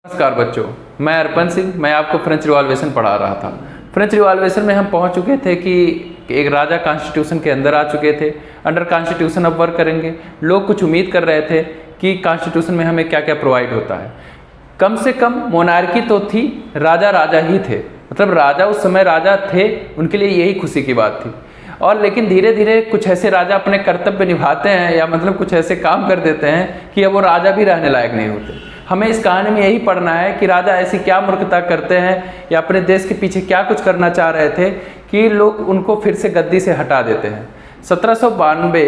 नमस्कार बच्चों, मैं अर्पण सिंह। मैं आपको फ्रेंच रिवॉल्यूशन पढ़ा रहा था। फ्रेंच रिवॉल्यूशन में हम पहुंच चुके थे कि एक राजा कॉन्स्टिट्यूशन के अंदर आ चुके थे। अंडर कॉन्स्टिट्यूशन अब वर्क करेंगे। लोग कुछ उम्मीद कर रहे थे कि कॉन्स्टिट्यूशन में हमें क्या क्या प्रोवाइड होता है। कम से कम मोनार्की तो थी, राजा राजा ही थे, मतलब राजा उस समय राजा थे, उनके लिए यही खुशी की बात थी। और लेकिन धीरे धीरे कुछ ऐसे राजा अपने कर्तव्य निभाते हैं या मतलब कुछ ऐसे काम कर देते हैं कि अब वो राजा भी रहने लायक नहीं होते। हमें इस कहानी में यही पढ़ना है कि राजा ऐसी क्या मूर्खता करते हैं या अपने देश के पीछे क्या कुछ करना चाह रहे थे कि लोग उनको फिर से गद्दी से हटा देते हैं। 1792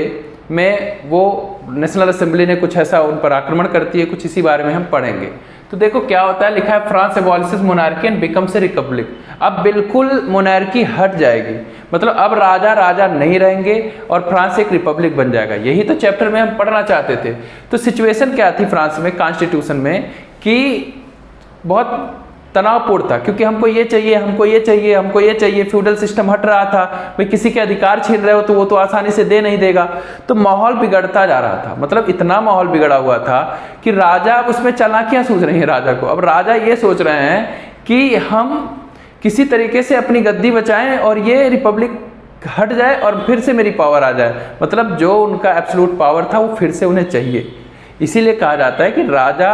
में वो नेशनल असेंबली ने कुछ ऐसा उन पर आक्रमण करती है, कुछ इसी बारे में हम पढ़ेंगे। तो देखो क्या होता है, लिखा है France abolishes monarchy and becomes a republic. अब बिल्कुल मोनार्की हट जाएगी, मतलब अब राजा राजा नहीं रहेंगे और फ्रांस एक रिपब्लिक बन जाएगा। यही तो चैप्टर में हम पढ़ना चाहते थे। तो सिचुएशन क्या थी फ्रांस में कॉन्स्टिट्यूशन में कि बहुत तनावपूर्ण था, क्योंकि हमको ये चाहिए, हमको ये चाहिए, हमको ये चाहिए। फ्यूडल सिस्टम हट रहा था, भाई किसी के अधिकार छीन रहे हो तो वो तो आसानी से दे नहीं देगा। तो माहौल बिगड़ता जा रहा था, मतलब इतना माहौल बिगड़ा हुआ था कि राजा उसमें चालाकियां सूझ रही हैं राजा को। अब राजा ये सोच रहे हैं कि हम किसी तरीके से अपनी गद्दी बचाएं और ये रिपब्लिक हट जाए और फिर से मेरी पावर आ जाए, मतलब जो उनका एब्सोल्यूट पावर था वो फिर से उन्हें चाहिए। इसीलिए कहा जाता है कि राजा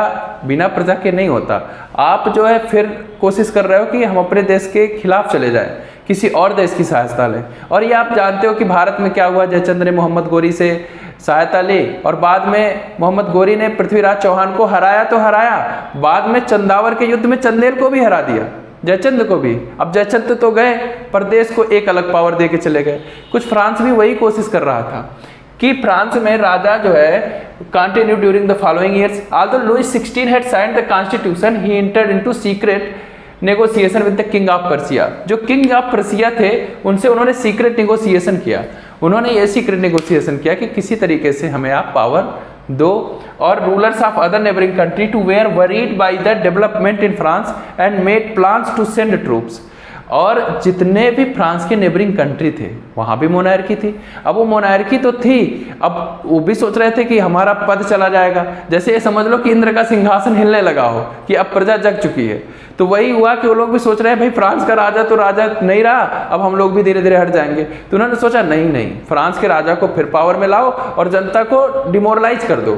बिना प्रजा के नहीं होता। आप जो है फिर कोशिश कर रहे हो कि हम अपने देश के खिलाफ चले जाएं, किसी और देश की सहायता लें। और ये आप जानते हो कि भारत में क्या हुआ, जयचंद ने मोहम्मद गोरी से सहायता ली और बाद में मोहम्मद गोरी ने पृथ्वीराज चौहान को हराया तो हराया, बाद में चंदावर के युद्ध में चंदेल को भी हरा दिया, जयचंद को भी। अब जयचंद तो गए, प्रदेश को एक अलग पावर दे के चले गए। कुछ फ्रांस भी वही कोशिश कर रहा था कि फ्रांस में राजा जो है continue during the following years. Although Louis 16 had signed the constitution, he entered into secret negotiation with the king of Persia. जो किंग ऑफ पर्सिया थे उनसे उन्होंने सीक्रेट नेगोशिएशन किया। उन्होंने ये सीक्रेट नेगोशिएशन किया कि किसी तरीके से हमें आप पावर दो। और rulers of other neighbouring country too were worried by the development in France and made plans to send troops. और जितने भी फ्रांस के नेबरिंग कंट्री थे वहाँ भी मोनार्की थी। अब वो मोनार्की तो थी, अब वो भी सोच रहे थे कि हमारा पद चला जाएगा। जैसे ये समझ लो कि इंद्र का सिंहासन हिलने लगा हो कि अब प्रजा जग चुकी है। तो वही हुआ कि वो लोग भी सोच रहे हैं भाई फ्रांस का राजा तो राजा नहीं रहा, अब हम लोग भी धीरे धीरे हट जाएंगे। तो उन्होंने सोचा नहीं नहीं, फ्रांस के राजा को फिर पावर में लाओ और जनता को डिमोरलाइज कर दो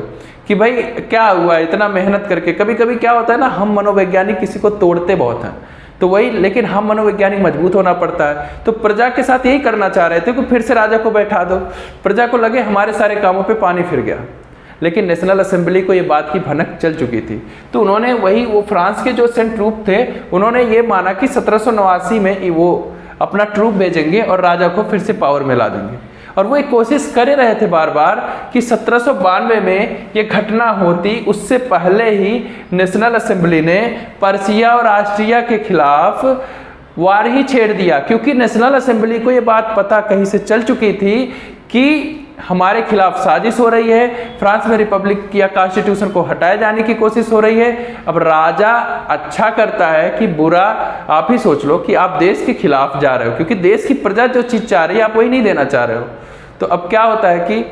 कि भाई क्या हुआ इतना मेहनत करके। कभी कभी क्या होता है ना, हम मनोवैज्ञानिक किसी को तोड़ते बहुत हैं, तो वही, लेकिन हम मनोवैज्ञानिक मजबूत होना पड़ता है। तो प्रजा के साथ यही करना चाह रहे थे कि फिर से राजा को बैठा दो। प्रजा को लगे हमारे सारे कामों पे पानी फिर गया, लेकिन नेशनल असेंबली को ये बात की भनक चल चुकी थी। तो उन्होंने वही, वो फ्रांस के जो सेंट ट्रूप थे उन्होंने ये माना कि 1789 में वो अपना ट्रूप भेजेंगे और राजा को फिर से पावर में ला देंगे। और वो एक कोशिश कर रहे थे बार बार कि 1792 में ये घटना होती, उससे पहले ही नेशनल असेंबली ने पर्सिया और ऑस्ट्रिया के खिलाफ वार ही छेड़ दिया, क्योंकि नेशनल असेंबली को ये बात पता कहीं से चल चुकी थी कि हमारे खिलाफ साजिश हो रही है, फ्रांस में रिपब्लिक या कॉन्स्टिट्यूशन को हटाए जाने की कोशिश हो रही है। अब राजा अच्छा करता है कि बुरा, आप ही सोच लो कि आप देश के खिलाफ जा रहे हो, क्योंकि देश की प्रजा जो चीज चाह रही है आप वही नहीं देना चाह रहे हो। तो अब क्या होता है कि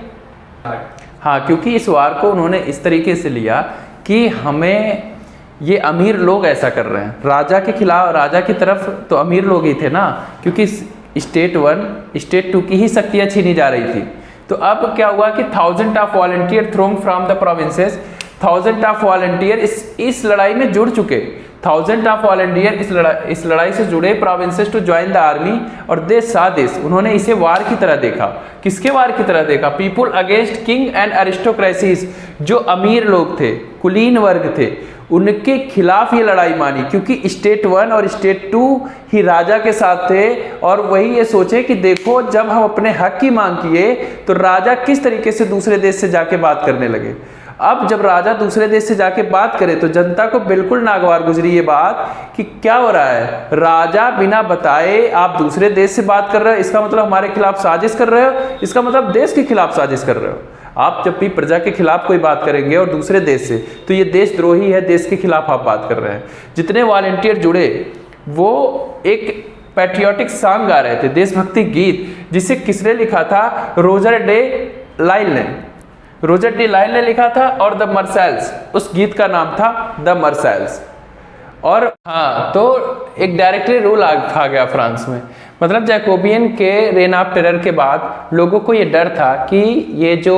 हाँ, क्योंकि इस वार को उन्होंने इस तरीके से लिया कि हमें ये अमीर लोग ऐसा कर रहे हैं, राजा के खिलाफ, राजा की तरफ तो अमीर लोग ही थे ना, क्योंकि स्टेट 1 स्टेट 2 की ही शक्तियां छीनी जा रही थी। तो अब क्या हुआ कि 1000 of volunteer thrown from the provinces, 1000 of volunteer इस लड़ाई में जुड़ चुके। 1000 ऑफ वॉलंटियर इस लड़ाई से जुड़े provinces to join the army और दे साजिश। उन्होंने इसे वार की तरह देखा। किसके वार की तरह देखा? People against king and aristocracies. जो अमीर लोग थे, कुलीन वर्ग थे, उनके खिलाफ ये लड़ाई मानी, क्योंकि स्टेट 1 और स्टेट 2 ही राजा के साथ थे। और वही ये सोचे कि देखो जब हम अपने हक की मांग किए तो राजा किस तरीके से दूसरे देश से जाके बात करने लगे। अब जब राजा दूसरे देश से जाके बात करे तो जनता को बिल्कुल नागवार गुजरी ये बात कि क्या हो रहा है, राजा बिना बताए आप दूसरे देश से बात कर रहे हो, इसका मतलब हमारे खिलाफ साजिश कर रहे हो, इसका मतलब देश के खिलाफ साजिश कर रहे हो। आप जब भी प्रजा के खिलाफ कोई बात करेंगे और दूसरे देश से, तो ये देशद्रोही है, देश के खिलाफ आप बात कर रहे हैं। जितने वॉलंटियर जुड़े वो एक पैट्रियोटिक सॉन्ग गा रहे थे, देशभक्ति गीत, जिसे किसने लिखा था? रोजर डे लाइल ने। रोजर डी लाइल ने लिखा था और द मर्सेल्स, उस गीत का नाम था द मर्सेल्स। और हाँ, तो एक डायरेक्टरी रूल आ गया फ्रांस में। मतलब जैकोबियन के रेन ऑफ टेरर के बाद लोगों को ये डर था कि ये जो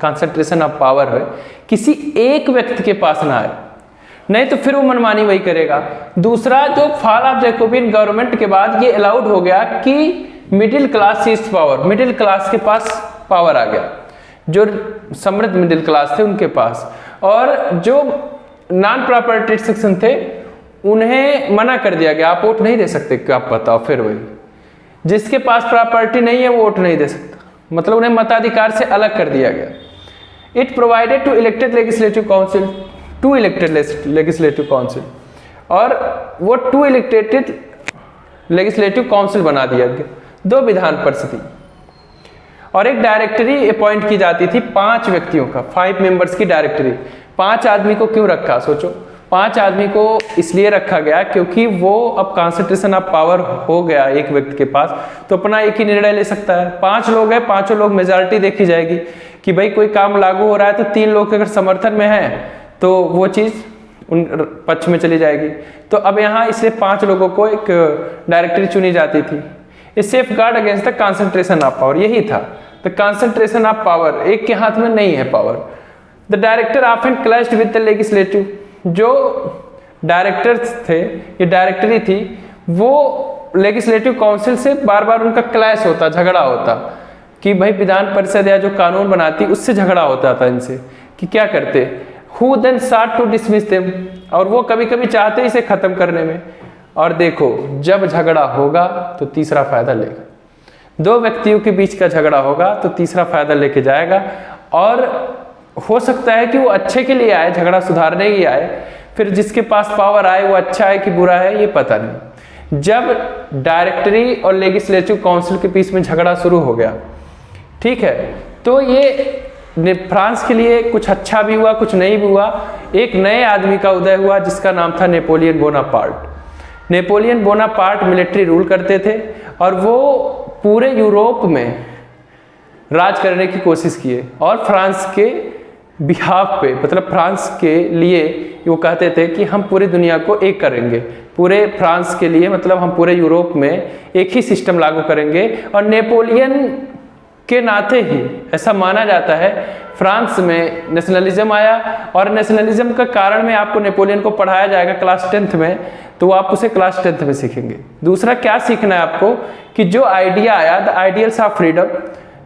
कंसंट्रेशन ऑफ पावर है किसी एक व्यक्ति के पास ना आए, नहीं तो फिर वो मनमानी वही करेगा। दूसरा, जो फॉल ऑफ जैकोबियन गवर्नमेंट के बाद ये अलाउड हो गया कि middle class seize power, middle class के पास पावर आ गया, जो समृद्ध मिडिल क्लास थे उनके पास, और जो नॉन प्रॉपर्टी सेक्शन थे उन्हें मना कर दिया गया, आप वोट नहीं दे सकते। क्या आप बताओ, फिर वही जिसके पास प्रॉपर्टी नहीं है वो वोट नहीं दे सकता, मतलब उन्हें मताधिकार से अलग कर दिया गया। It provided to elected legislative council, to elected legislative council, और वो टू इलेक्टेड लेजिस्लेटिव काउंसिल बना दिया गया, 2 विधान परिषद, और एक डायरेक्टरी अपॉइंट की जाती थी 5 व्यक्तियों का, 5 मेंबर्स की डायरेक्टरी। 5 आदमी को क्यों रखा, सोचो। 5 आदमी को इसलिए रखा गया क्योंकि वो अब कॉन्सेंट्रेशन ऑफ पावर हो गया एक व्यक्ति के पास, तो अपना एक ही निर्णय ले सकता है। 5 लोग हैं, 5 लोग मेजॉरिटी देखी जाएगी कि भाई कोई काम लागू हो रहा है तो 3 लोग अगर समर्थन में है तो वो चीज़ उन पक्ष में चली जाएगी। तो अब यहाँ इसलिए 5 लोगों को एक डायरेक्टरी चुनी जाती थी। A safe guard against the concentration of power, यही था। द कॉन्सेंट्रेशन ऑफ पावर, एक के हाथ में नहीं है power. The director often clashed with the legislative, जो डायरेक्टर्स थे, ये डायरेक्टरी थी, वो लेजिस्लेटिव काउंसिल से बार बार उनका क्लैश होता, झगड़ा होता कि भाई विधान परिषद या जो कानून बनाती उससे झगड़ा होता था इनसे कि क्या करते। Who then sought to dismiss them, और वो कभी कभी चाहते इसे खत्म करने में। और देखो, जब झगड़ा होगा तो तीसरा फायदा लेगा, 2 व्यक्तियों के बीच का झगड़ा होगा तो तीसरा फायदा लेके जाएगा, और हो सकता है कि वो अच्छे के लिए आए, झगड़ा सुधारने ही आए, फिर जिसके पास पावर आए वो अच्छा है कि बुरा है ये पता नहीं। जब डायरेक्टरी और लेजिस्लेटिव काउंसिल के बीच में झगड़ा शुरू हो गया, ठीक है, तो ये फ्रांस के लिए कुछ अच्छा भी हुआ, कुछ नहीं भी हुआ। एक नए आदमी का उदय हुआ जिसका नाम था Napoleon Bonaparte. Napoleon Bonaparte military rule करते थे और वो पूरे यूरोप में राज करने की कोशिश किए, और फ्रांस के बिहाफ पे, मतलब फ्रांस के लिए वो कहते थे कि हम पूरी दुनिया को एक करेंगे, पूरे फ्रांस के लिए, मतलब हम पूरे यूरोप में एक ही सिस्टम लागू करेंगे। और नेपोलियन के नाते ही ऐसा माना जाता है फ्रांस में नेशनलिज्म आया, और नेशनलिज्म का कारण में आपको नेपोलियन को पढ़ाया जाएगा क्लास 10th में, तो आप उसे क्लास 10th में सीखेंगे। दूसरा क्या सीखना है आपको कि जो आइडिया आया, द आइडियल्स ऑफ फ्रीडम,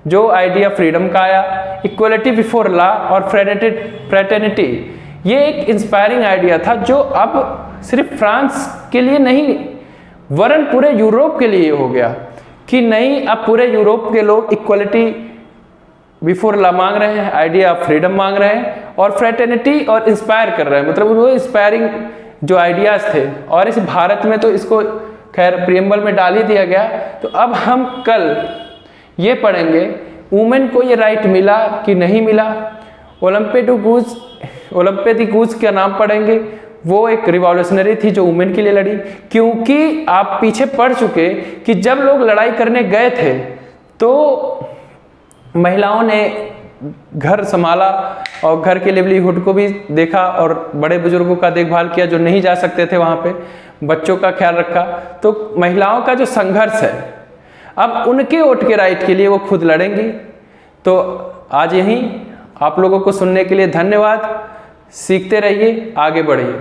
जो आइडिया फ्रीडम का आया, इक्वलिटी बिफोर लॉ और फ्रेटर्निटी, ये एक इंस्पायरिंग आइडिया था जो अब सिर्फ फ्रांस के लिए नहीं वरन पूरे यूरोप के लिए हो गया कि नहीं, अब पूरे यूरोप के लोग इक्वलिटी बिफोर लॉ मांग रहे हैं, आइडिया ऑफ फ्रीडम मांग रहे हैं, और फ्रेटर्निटी और इंस्पायर कर रहे हैं, मतलब वो इंस्पायरिंग जो आइडियाज थे। और इस भारत में तो इसको खैर प्रियम्बल में डाल ही दिया गया। तो अब हम कल ये पढ़ेंगे वुमेन को ये राइट मिला कि नहीं मिला। ओलंपे दी गूज का नाम पढ़ेंगे, वो एक रिवॉल्यूशनरी थी जो वुमेन के लिए लड़ी, क्योंकि आप पीछे पढ़ चुके कि जब लोग लड़ाई करने गए थे तो महिलाओं ने घर संभाला और घर के लिवलीहुड को भी देखा और बड़े बुजुर्गों का देखभाल किया जो नहीं जा सकते थे वहाँ पे, बच्चों का ख्याल रखा। तो महिलाओं का जो संघर्ष है, अब उनके वोट के राइट के लिए वो खुद लड़ेंगी। तो आज यहीं आप लोगों को सुनने के लिए धन्यवाद। सीखते रहिए, आगे बढ़िए।